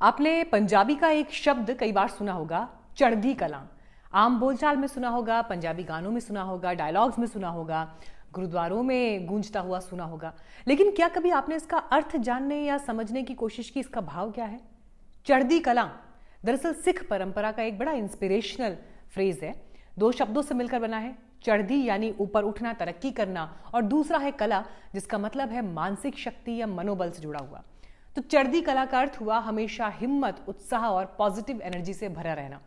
आपने पंजाबी का एक शब्द कई बार सुना होगा, चढ़दी कलां। आम बोलचाल में सुना होगा, पंजाबी गानों में सुना होगा, डायलॉग्स में सुना होगा, गुरुद्वारों में गूंजता हुआ सुना होगा। लेकिन क्या कभी आपने इसका अर्थ जानने या समझने की कोशिश की, इसका भाव क्या है? चढ़दी कलां दरअसल सिख परंपरा का एक बड़ा इंस्पिरेशनल फ्रेज है। दो शब्दों से मिलकर बना है। चढ़दी यानी ऊपर उठना, तरक्की करना, और दूसरा है कला, जिसका मतलब है मानसिक शक्ति या मनोबल से जुड़ा हुआ। तो चढ़दी कला का अर्थ हुआ हमेशा हिम्मत, उत्साह और पॉजिटिव एनर्जी से भरा रहना।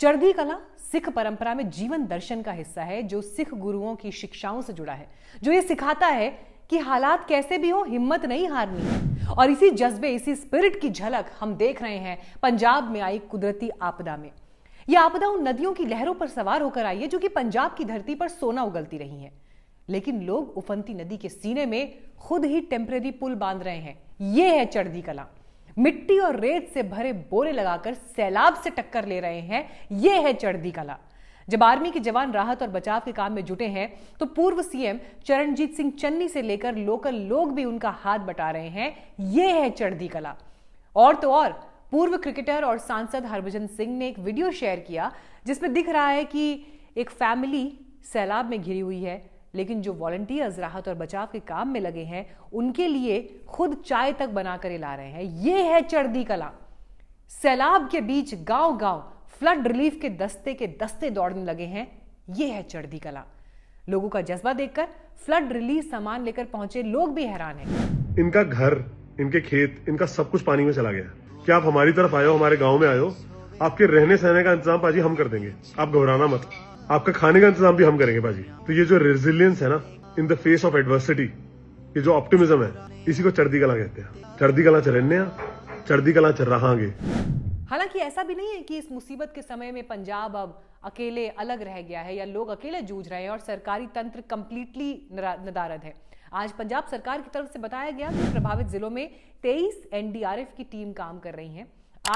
चढ़दी कला सिख परंपरा में जीवन दर्शन का हिस्सा है, जो सिख गुरुओं की शिक्षाओं से जुड़ा है, जो ये सिखाता है कि हालात कैसे भी हो, हिम्मत नहीं हारनी है। और इसी जज्बे, इसी स्पिरिट की झलक हम देख रहे हैं पंजाब में आई कुदरती आपदा में। यह आपदा उन नदियों की लहरों पर सवार होकर आई है जो कि पंजाब की धरती पर सोना उगलती रही है। लेकिन लोग उफनती नदी के सीने में खुद ही टेम्परेरी पुल बांध रहे हैं। यह है चढ़दी कला। मिट्टी और रेत से भरे बोरे लगाकर सैलाब से टक्कर ले रहे हैं। यह है चढ़दी कला। जब आर्मी के जवान राहत और बचाव के काम में जुटे हैं, तो पूर्व सीएम चरणजीत सिंह चन्नी से लेकर लोकल लोग भी उनका हाथ बटा रहे हैं। यह है चढ़दी कला। और तो और, पूर्व क्रिकेटर और सांसद हरभजन सिंह ने एक वीडियो शेयर किया जिसमें दिख रहा है कि एक फैमिली सैलाब में घिरी हुई है, लेकिन जो वॉलंटियर्स राहत और बचाव के काम में लगे हैं, उनके लिए खुद चाय तक बनाकर ला रहे हैं। यह है चढ़दी कला। सैलाब के बीच गांव-गांव फ्लड रिलीफ के दस्ते दौड़ने लगे हैं। यह है चढ़दी कला। लोगों का जज्बा देखकर फ्लड रिलीफ सामान लेकर पहुंचे लोग भी हैरान हैं। इनका घर, इनके खेत, इनका सब कुछ पानी में चला गया। क्या आप हमारी तरफ आए हो, हमारे गांव में आए हो? आपके रहने सहने का इंतजाम पाजी हम कर देंगे, आप घबराना मत। आपका खाने का इंतजाम भी हम करेंगे पाजी। तो ये जो रेजिलियंस है ना, in the face of adversity, ये जो ऑप्टिमिज्म है, इसी को चढ़दी कला कहते हैं। चढ़दी कला च रहने आ, चढ़दी कला च रहांगे। हालांकि ऐसा भी नहीं है कि इस मुसीबत के समय में पंजाब अब अकेले अलग रह गया है या लोग अकेले जूझ रहे हैं और सरकारी तंत्र कंप्लीटली नदारद है। आज पंजाब सरकार की तरफ से बताया गया कि प्रभावित जिलों में 23 एनडीआरएफ की टीम काम कर रही है।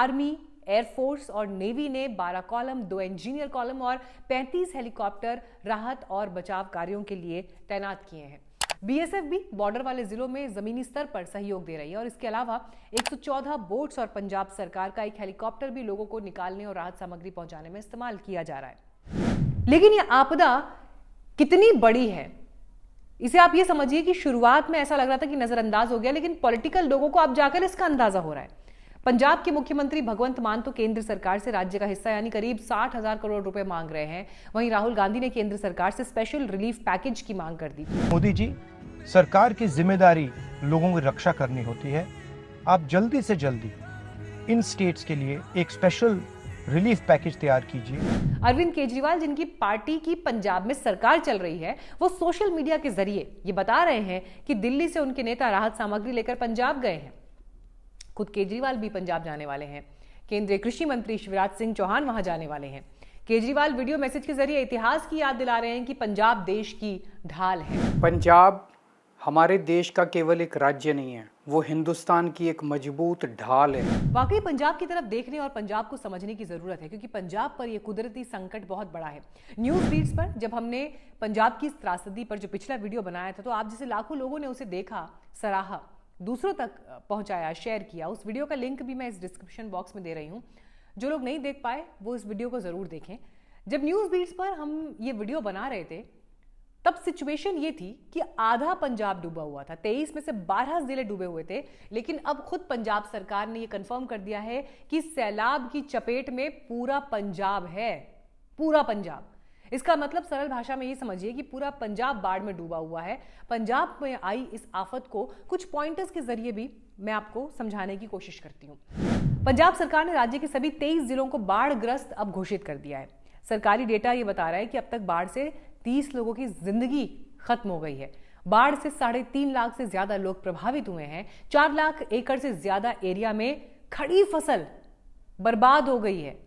आर्मी, एयरफोर्स और नेवी ने 12 कॉलम, 2 इंजीनियर कॉलम और 35 हेलीकॉप्टर राहत और बचाव कार्यों के लिए तैनात किए हैं। बीएसएफ भी बॉर्डर वाले जिलों में जमीनी स्तर पर सहयोग दे रही है और इसके अलावा 114 बोट्स और पंजाब सरकार का एक हेलीकॉप्टर भी लोगों को निकालने और राहत सामग्री पहुंचाने में इस्तेमाल किया जा रहा है। लेकिन यह आपदा कितनी बड़ी है, इसे आप ये समझिए कि शुरुआत में ऐसा लग रहा था कि नजरअंदाज हो गया, लेकिन पॉलिटिकल लोगों को अब जाकर इसका अंदाजा हो रहा है। पंजाब के मुख्यमंत्री भगवंत मान तो केंद्र सरकार से राज्य का हिस्सा यानी करीब 60,000 करोड़ रुपए मांग रहे हैं। वहीं राहुल गांधी ने केंद्र सरकार से स्पेशल रिलीफ पैकेज की मांग कर दी। मोदी जी, सरकार की जिम्मेदारी लोगों की रक्षा करनी होती है। आप जल्दी से जल्दी इन स्टेट्स के लिए एक स्पेशल रिलीफ पैकेज तैयार कीजिए। अरविंद केजरीवाल, जिनकी पार्टी की पंजाब में सरकार चल रही है, वो सोशल मीडिया के जरिए ये बता रहे हैं कि दिल्ली से उनके नेता राहत सामग्री लेकर पंजाब गए हैं। खुद केजरीवाल भी पंजाब जाने वाले हैं। केंद्रीय कृषि मंत्री शिवराज सिंह चौहान वहां जाने वाले हैं। केजरीवाल वीडियो मैसेज के जरिए इतिहास की याद दिला रहे हैं कि पंजाब देश की ढाल है। पंजाब हमारे देश का केवल एक राज्य नहीं है, वो हिंदुस्तान की एक मजबूत ढाल है। वाकई पंजाब की तरफ देखने और पंजाब को समझने की जरूरत है, क्योंकि पंजाब पर यह कुदरती संकट बहुत बड़ा है। न्यूज फीड्स पर जब हमने पंजाब की इस त्रासदी पर जो पिछला वीडियो बनाया था, तो आप जैसे लाखों लोगों ने उसे देखा, सराहा, दूसरों तक पहुंचाया, शेयर किया। उस वीडियो का लिंक भी मैं इस डिस्क्रिप्शन बॉक्स में दे रही हूं। जो लोग नहीं देख पाए वो इस वीडियो को जरूर देखें। जब न्यूज बीट्स पर हम ये वीडियो बना रहे थे, तब सिचुएशन ये थी कि आधा पंजाब डूबा हुआ था। 23 में से 12 जिले डूबे हुए थे। लेकिन अब खुद पंजाब सरकार ने यह कंफर्म कर दिया है कि सैलाब की चपेट में पूरा पंजाब है। पूरा पंजाब। इसका मतलब सरल भाषा में ये समझिए कि पूरा पंजाब बाढ़ में डूबा हुआ है। पंजाब में आई इस आफत को कुछ पॉइंटर्स के जरिए भी मैं आपको समझाने की कोशिश करती हूँ। पंजाब सरकार ने राज्य के सभी 23 जिलों को बाढ़ग्रस्त अब घोषित कर दिया है। सरकारी डेटा ये बता रहा है कि अब तक बाढ़ से 30 लोगों की जिंदगी खत्म हो गई है। बाढ़ से 3.5 लाख से ज्यादा लोग प्रभावित हुए हैं। 4 लाख एकड़ से ज्यादा एरिया में खड़ी फसल बर्बाद हो गई है।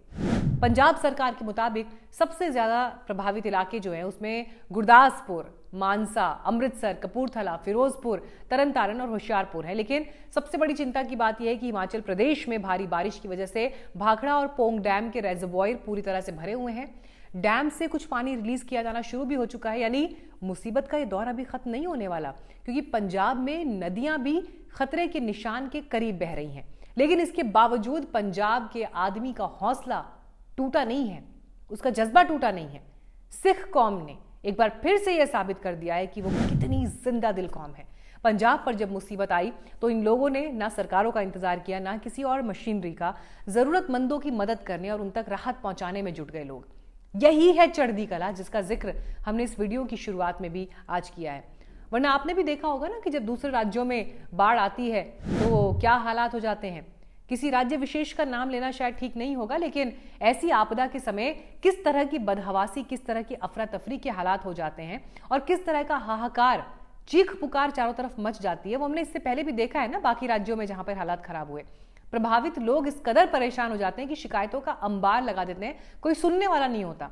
पंजाब सरकार के मुताबिक सबसे ज्यादा प्रभावित इलाके जो हैं, उसमें गुरदासपुर, मानसा, अमृतसर, कपूरथला, फिरोजपुर, तरनतारन और होशियारपुर है। लेकिन सबसे बड़ी चिंता की बात यह है कि हिमाचल प्रदेश में भारी बारिश की वजह से भाखड़ा और पोंग डैम के रेजर्वॉयर पूरी तरह से भरे हुए हैं। डैम से कुछ पानी रिलीज किया जाना शुरू भी हो चुका है, यानी मुसीबत का ये दौर अभी खत्म नहीं होने वाला, क्योंकि पंजाब में नदियां भी खतरे के निशान के करीब बह रही हैं। लेकिन इसके बावजूद पंजाब के आदमी का हौसला टूटा नहीं है, उसका जज्बा टूटा नहीं है। सिख कौम ने एक बार फिर से यह साबित कर दिया है कि वो कितनी जिंदा दिल कौम है। पंजाब पर जब मुसीबत आई तो इन लोगों ने ना सरकारों का इंतजार किया, ना किसी और मशीनरी का, जरूरतमंदों की मदद करने और उन तक राहत पहुंचाने में जुट गए लोग। यही है चढ़दी कला, जिसका जिक्र हमने इस वीडियो की शुरुआत में भी आज किया है। वरना आपने भी देखा होगा ना कि जब दूसरे राज्यों में बाढ़ आती है तो क्या हालात हो जाते हैं। किसी राज्य विशेष का नाम लेना शायद ठीक नहीं होगा, लेकिन ऐसी आपदा के समय किस तरह की बदहवासी, किस तरह की अफरा तफरी के हालात हो जाते हैं और किस तरह का हाहाकार, चीख पुकार चारों तरफ मच जाती है, वो हमने इससे पहले भी देखा है ना बाकी राज्यों में जहां पर हालात खराब हुए। प्रभावित लोग इस कदर परेशान हो जाते हैं कि शिकायतों का अंबार लगा देते हैं, कोई सुनने वाला नहीं होता।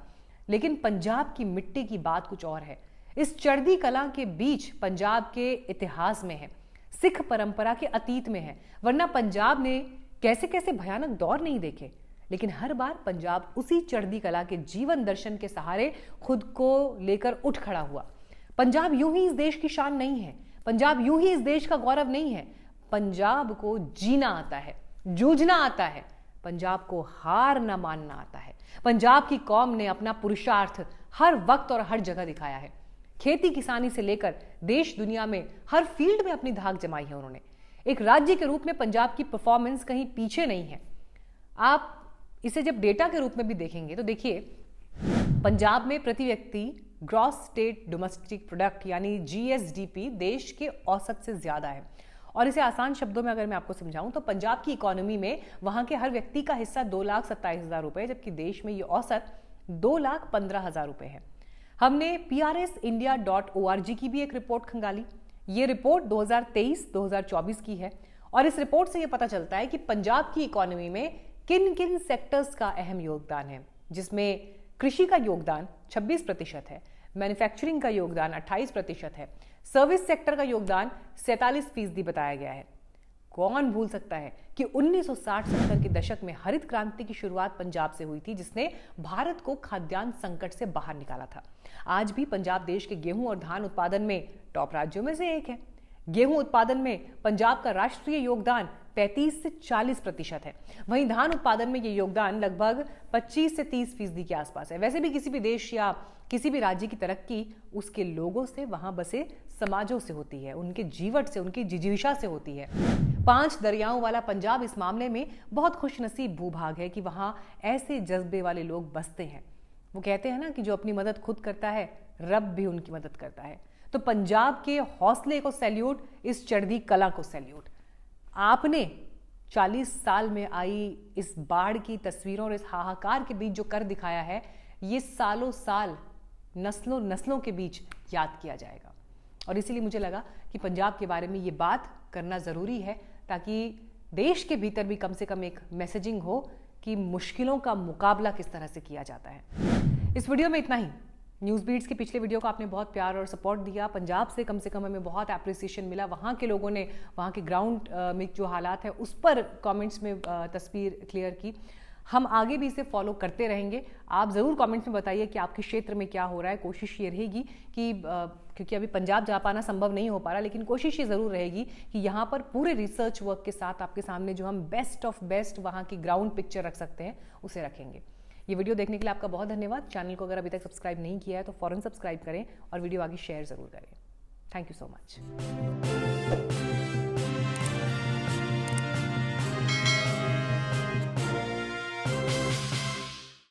लेकिन पंजाब की मिट्टी की बात कुछ और है। इस चढ़दी कला के बीच पंजाब के इतिहास में है, सिख परंपरा के अतीत में है। वरना पंजाब ने कैसे कैसे भयानक दौर नहीं देखे, लेकिन हर बार पंजाब उसी चढ़दी कला के जीवन दर्शन के सहारे खुद को लेकर उठ खड़ा हुआ। पंजाब यूं ही इस देश की शान नहीं है, पंजाब यूं ही इस देश का गौरव नहीं है। पंजाब को जीना आता है, जूझना आता है, पंजाब को हार न मानना आता है। पंजाब की कौम ने अपना पुरुषार्थ हर वक्त और हर जगह दिखाया है। खेती किसानी से लेकर देश दुनिया में हर फील्ड में अपनी धाक जमाई है उन्होंने। एक राज्य के रूप में पंजाब की परफॉर्मेंस कहीं पीछे नहीं है। आप इसे जब डेटा के रूप में भी देखेंगे तो देखिए, पंजाब में प्रति व्यक्ति ग्रॉस स्टेट डोमेस्टिक प्रोडक्ट यानी जीएसडीपी देश के औसत से ज्यादा है। और इसे आसान शब्दों में अगर मैं आपको समझाऊं तो पंजाब की इकोनॉमी में वहां के हर व्यक्ति का हिस्सा 2,27,000 रुपए, जबकि देश में ये औसत 2,15,000 रुपए है। हमने PRSindia.org की भी एक रिपोर्ट खंगाली। ये रिपोर्ट 2023-2024 की है और इस रिपोर्ट से ये पता चलता है कि पंजाब की इकोनॉमी में किन किन सेक्टर्स का अहम योगदान है, जिसमें कृषि का योगदान 26% है, मैन्युफैक्चरिंग का योगदान 28% है, सर्विस सेक्टर का योगदान 47% बताया गया है। कौन भूल सकता है कि 1960-70 के दशक में हरित क्रांति की शुरुआत पंजाब से हुई थी, जिसने भारत को खाद्यान्न संकट से बाहर निकाला था। आज भी पंजाब देश के गेहूं और धान उत्पादन में टॉप राज्यों में से एक है। गेहूं उत्पादन में पंजाब का राष्ट्रीय योगदान 35 से 40% है। वहीं धान उत्पादन में यह योगदान लगभग 25 से 30% के आसपास है। वैसे भी किसी भी देश या किसी भी राज्य की तरक्की उसके लोगों से, वहां बसे समाजों से होती है, उनके जीवट से, उनकी जिजीविषा से होती है। 5 दरियाओं वाला पंजाब इस मामले में बहुत खुशनसीब भूभाग है कि वहां ऐसे जज्बे वाले लोग बसते हैं। वो कहते हैं ना कि जो अपनी मदद खुद करता है, रब भी उनकी मदद करता है। तो पंजाब के हौसले को सैल्यूट, इस चढ़दी कला को सैल्यूट। आपने 40 साल में आई इस बाढ़ की तस्वीरों और इस हाहाकार के बीच जो कर दिखाया है, ये सालों साल, नस्लों नस्लों के बीच याद किया जाएगा। और इसीलिए मुझे लगा कि पंजाब के बारे में ये बात करना ज़रूरी है, ताकि देश के भीतर भी कम से कम एक मैसेजिंग हो कि मुश्किलों का मुकाबला किस तरह से किया जाता है। इस वीडियो में इतना ही। न्यूज़ बीट्स के पिछले वीडियो को आपने बहुत प्यार और सपोर्ट दिया। पंजाब से कम हमें बहुत एप्रिसिएशन मिला। वहाँ के लोगों ने वहाँ के ग्राउंड में जो हालात है उस पर कमेंट्स में तस्वीर क्लियर की। हम आगे भी इसे फॉलो करते रहेंगे। आप ज़रूर कमेंट्स में बताइए कि आपके क्षेत्र में क्या हो रहा है। कोशिश ये रहेगी कि क्योंकि अभी पंजाब जा पाना संभव नहीं हो पा रहा, लेकिन कोशिश ये ज़रूर रहेगी कि यहाँ पर पूरे रिसर्च वर्क के साथ आपके सामने जो हम बेस्ट ऑफ बेस्ट वहाँ की ग्राउंड पिक्चर रख सकते हैं उसे रखेंगे। ये वीडियो देखने के लिए आपका बहुत धन्यवाद। चैनल को अगर अभी तक सब्सक्राइब नहीं किया है तो फौरन सब्सक्राइब करें और वीडियो आगे शेयर ज़रूर करें। Thank you so much.